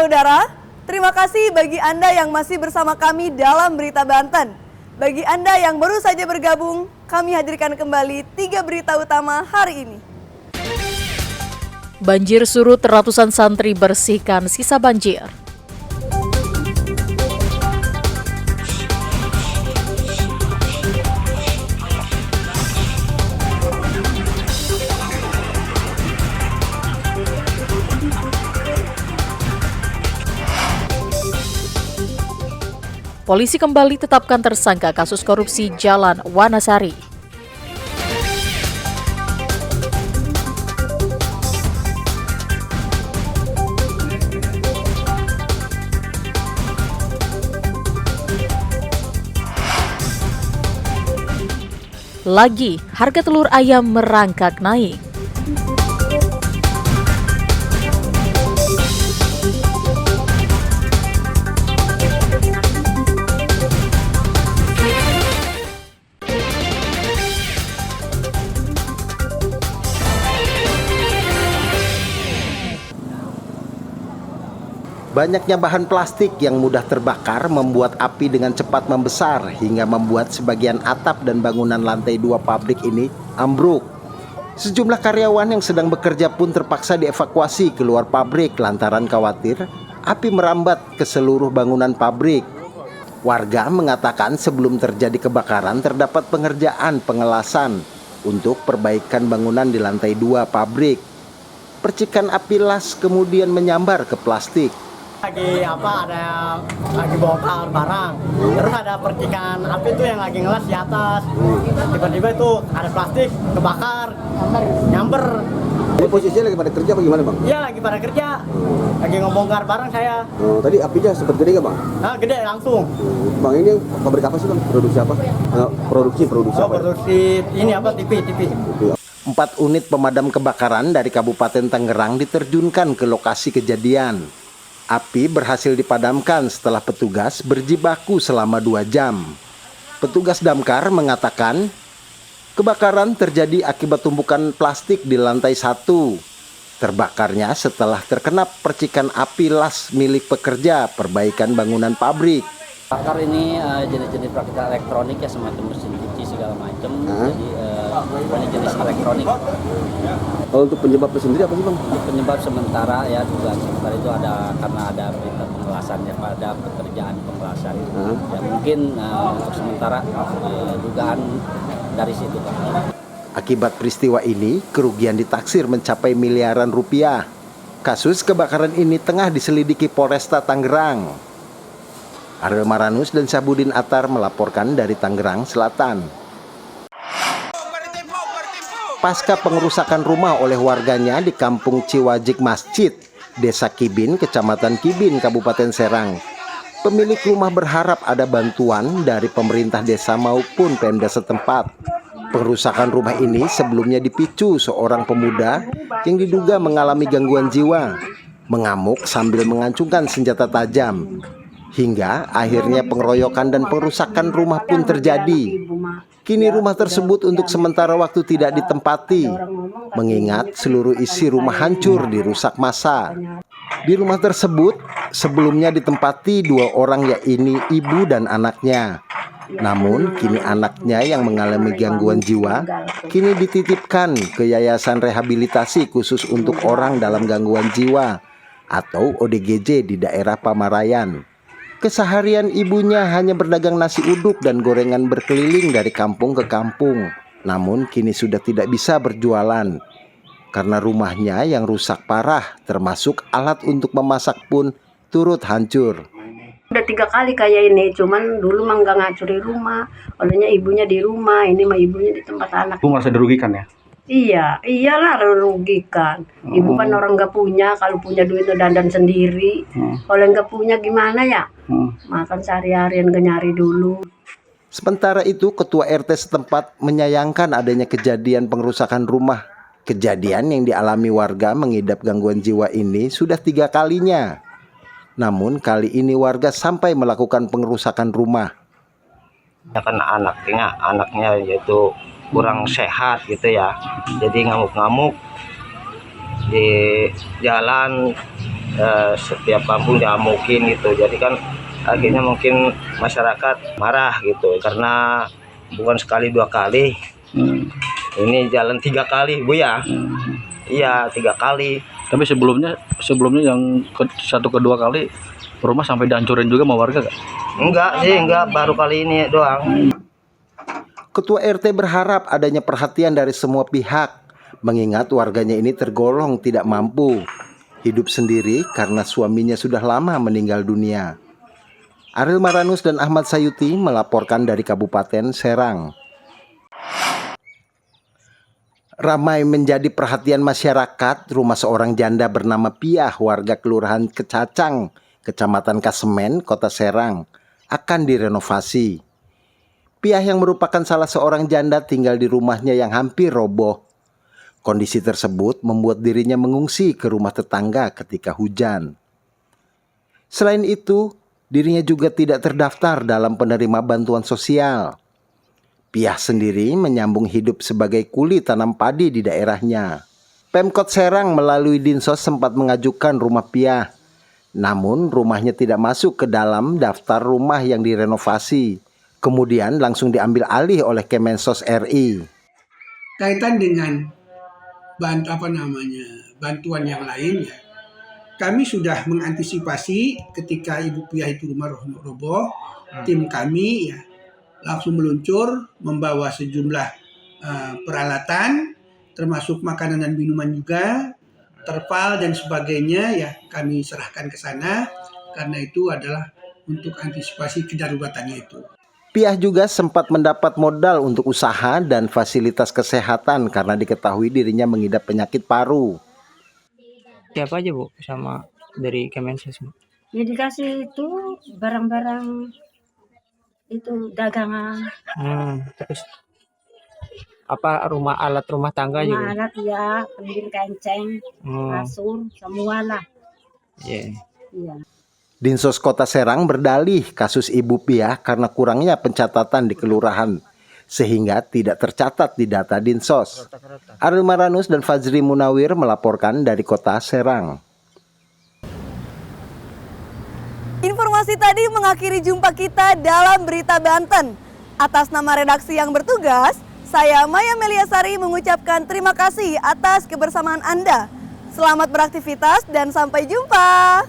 saudara, terima kasih bagi Anda yang masih bersama kami dalam Berita Banten. Bagi Anda yang baru saja bergabung, kami hadirkan kembali 3 berita utama hari ini. Banjir surut, ratusan santri bersihkan sisa banjir. Polisi kembali tetapkan tersangka kasus korupsi Jalan Wanasari. Lagi, harga telur ayam merangkak naik. Banyaknya bahan plastik yang mudah terbakar membuat api dengan cepat membesar hingga membuat sebagian atap dan bangunan lantai 2 pabrik ini ambruk. Sejumlah karyawan yang sedang bekerja pun terpaksa dievakuasi keluar pabrik lantaran khawatir api merambat ke seluruh bangunan pabrik. Warga mengatakan sebelum terjadi kebakaran terdapat pengerjaan pengelasan untuk perbaikan bangunan di lantai 2 pabrik. Percikan api las kemudian menyambar ke plastik. Lagi bongkar barang, terus ada percikan api tuh yang lagi ngelas di atas, tiba-tiba itu ada plastik kebakar, nyamber. Ini posisinya lagi pada kerja apa gimana bang? Iya lagi pada kerja, lagi ngebongkar barang saya. Tadi apinya sempat gede nggak bang? Nah gede langsung. Bang ini pabrik apa sih bang? Produksi apa? Produksi apa? Produksi ini apa TV. 4 unit pemadam kebakaran dari Kabupaten Tangerang diterjunkan ke lokasi kejadian. Api berhasil dipadamkan setelah petugas berjibaku selama 2 jam. Petugas damkar mengatakan kebakaran terjadi akibat tumpukan plastik di lantai 1. Terbakarnya setelah terkena percikan api las milik pekerja perbaikan bangunan pabrik. Bakar ini jenis-jenis peralatan elektronik ya, semacam mesin cuci segala macam. Jadi ini jenis elektronik. Untuk penyebabnya sendiri apa sih bang? Penyebab sementara ya, dugaan sementara itu ada karena ada berita pengelasan ya, pada pekerjaan pengelasan. Ya mungkin untuk sementara dugaan dari situ Pak. Akibat peristiwa ini, kerugian ditaksir mencapai miliaran rupiah. Kasus kebakaran ini tengah diselidiki Polresta Tangerang. Ariel Maranus dan Syahbudin Atar melaporkan dari Tangerang Selatan. Pasca pengerusakan rumah oleh warganya di Kampung Ciwajik Masjid, Desa Kibin, Kecamatan Kibin, Kabupaten Serang, pemilik rumah berharap ada bantuan dari pemerintah desa maupun Pemda setempat. Pengerusakan rumah ini sebelumnya dipicu seorang pemuda yang diduga mengalami gangguan jiwa, mengamuk sambil mengacungkan senjata tajam. Hingga akhirnya pengeroyokan dan pengerusakan rumah pun terjadi. Kini rumah tersebut untuk sementara waktu tidak ditempati, mengingat seluruh isi rumah hancur dirusak massa. Di rumah tersebut sebelumnya ditempati 2 orang, yaitu ibu dan anaknya. Namun kini anaknya yang mengalami gangguan jiwa kini dititipkan ke Yayasan Rehabilitasi Khusus untuk Orang dalam Gangguan Jiwa atau ODGJ di daerah Pamarayan. Keseharian ibunya hanya berdagang nasi uduk dan gorengan berkeliling dari kampung ke kampung. Namun kini sudah tidak bisa berjualan karena rumahnya yang rusak parah, termasuk alat untuk memasak pun turut hancur. Udah 3 kali kayak ini, cuman dulu mah nggak ngacuri rumah, olehnya ibunya di rumah, ini mah ibunya di tempat anak. Ibu merasa dirugikan ya? Iya, iyalah merugikan. Ibu kan orang nggak punya, kalau punya duit dandan sendiri. Kalau nggak punya gimana ya? Makan sehari-harian nyari dulu. Sementara itu, Ketua RT setempat menyayangkan adanya kejadian pengerusakan rumah. Kejadian yang dialami warga mengidap gangguan jiwa ini sudah 3 kalinya. Namun kali ini warga sampai melakukan pengerusakan rumah. Ya kan anaknya yaitu kurang sehat gitu ya, jadi ngamuk-ngamuk di jalan setiap kampung ya mungkin gitu. Jadi kan akhirnya mungkin masyarakat marah gitu karena bukan sekali 2 kali. Ini jalan 3 kali Bu ya. Iya 3 kali. Tapi sebelumnya yang satu kedua kali rumah sampai dihancurin juga sama warga gak? Enggak, baru kali ini doang. Ketua RT berharap adanya perhatian dari semua pihak, mengingat warganya ini tergolong tidak mampu hidup sendiri karena suaminya sudah lama meninggal dunia. Ariel Maranus dan Ahmad Sayuti melaporkan dari Kabupaten Serang. Ramai menjadi perhatian masyarakat, rumah seorang janda bernama Piah, warga Kelurahan Kecacang, Kecamatan Kasemen, Kota Serang, akan direnovasi. Piah yang merupakan salah seorang janda tinggal di rumahnya yang hampir roboh. Kondisi tersebut membuat dirinya mengungsi ke rumah tetangga ketika hujan. Selain itu, dirinya juga tidak terdaftar dalam penerima bantuan sosial. Piah sendiri menyambung hidup sebagai kuli tanam padi di daerahnya. Pemkot Serang melalui Dinsos sempat mengajukan rumah Piah. Namun rumahnya tidak masuk ke dalam daftar rumah yang direnovasi. Kemudian langsung diambil alih oleh Kemensos RI. Kaitan dengan bantuan yang lain ya. Kami sudah mengantisipasi ketika Ibu Piah itu rumah roboh, tim kami ya langsung meluncur membawa sejumlah peralatan termasuk makanan dan minuman juga, terpal dan sebagainya ya kami serahkan ke sana karena itu adalah untuk antisipasi kedaruratannya itu. Piah juga sempat mendapat modal untuk usaha dan fasilitas kesehatan karena diketahui dirinya mengidap penyakit paru. Siapa aja Bu sama dari Kemensos Bu? Ya dikasih itu barang-barang itu dagangan. Terus apa alat rumah tangga juga? Alat ya, pentil kenceng, kasur, semua lah. Iya. Dinsos Kota Serang berdalih kasus Ibu Piah karena kurangnya pencatatan di kelurahan, sehingga tidak tercatat di data Dinsos. Ariel Maranus dan Fajri Munawir melaporkan dari Kota Serang. Informasi tadi mengakhiri jumpa kita dalam Berita Banten. Atas nama redaksi yang bertugas, saya Maya Meliasari mengucapkan terima kasih atas kebersamaan Anda. Selamat beraktivitas dan sampai jumpa.